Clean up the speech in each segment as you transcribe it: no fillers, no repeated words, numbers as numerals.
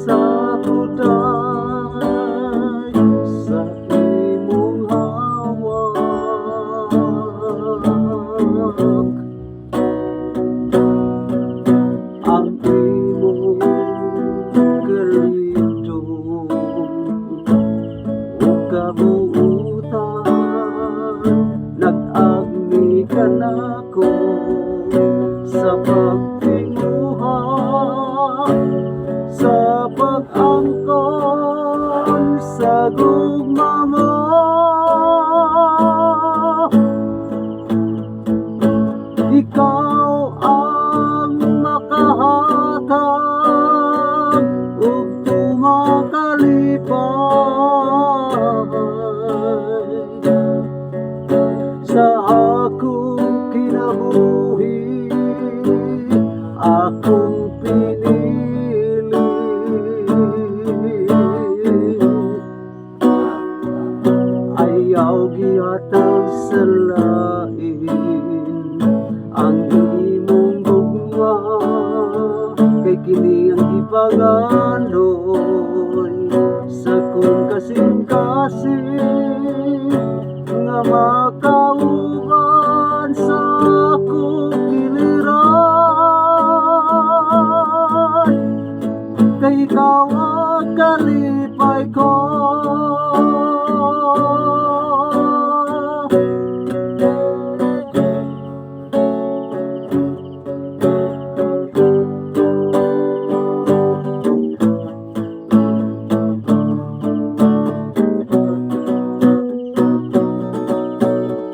Sa tuday sa imong hawak, ang imong kalidong ug kabuutan, nag-agni ka nako sa pagtinguha, sa pag-angkon sa gugma mo. Ikaw ang makahatag ug tumakalipay sa akong kinabuhi, akong pinili. Ayaw gihatag sa lain ang imong gugma, kay kini ang gipanganoy sa kung kasing-kasing nga makauban sa akong giliran, kay ikaw ang kalipay ko.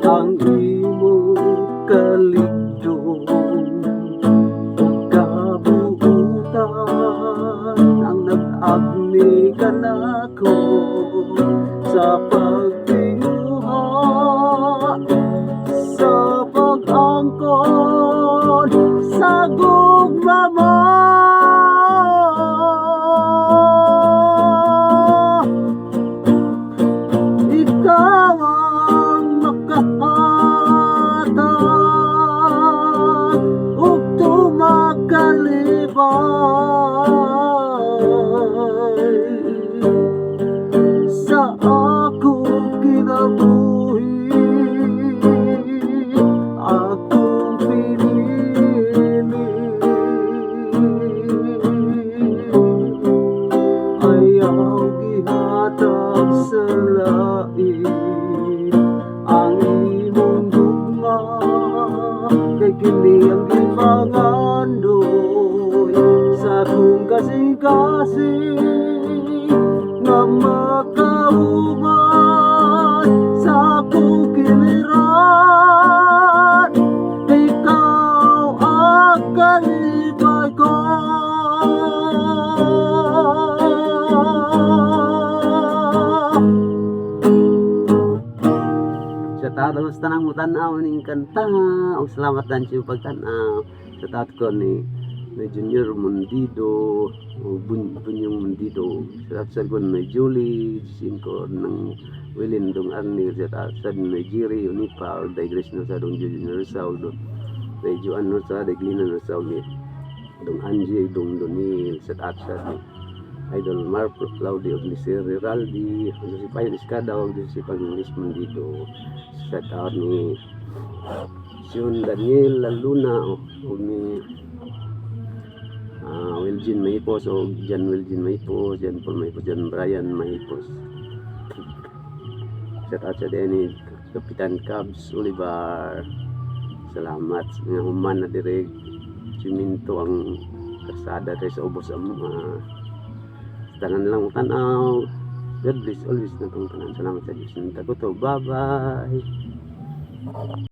Ang imong kalidong ug kabuutan, ang nag-agni ka nako sa pagtinguha, sa pag-angkon sa gugma mo. Ikaw ang makahatag ug tumakalipay sa akong kinabuhi, akong pinili. Ayaw gihatag sa lain ang imong gugma, kay kini ang gipanganoy sa kung kasing-kasing nga makauban sa akong giliran, ikaw ang kalipay ko. Sa taos tanang mo tanaw ning kanta, o salamat dan sa pagtanaw. Sa taot ko ni Junior Mundido, o Bunyong Mundido. Sa taot ko ni Julie, jisin ko ng Willendong Arnir. Sa taot ni Jerry Unipa, o Digress na sa dong Junior Rizal, ni Joan no sa Deglina no sa ni dong Angie, dong Donil. Sa taot ni Idol Marco Claudio Glisser Riraldi, si Payo Escada, o si Pangulis Mundido. Sa taon ni Sion Daniel Luna, o ni Wilgin Mahipos, o Jan Wilgin Mahipos, Jan Paul Mahipos, Jan Brian Mahipos. Sa taon sa ni Kapitan Cubs Oliver. Salamat nga human na direct siminto ang kasada tayo sa ubos ang tanan lang tanaw. God bless always na itong tanan. Salamat sa Diyos. Bye bye.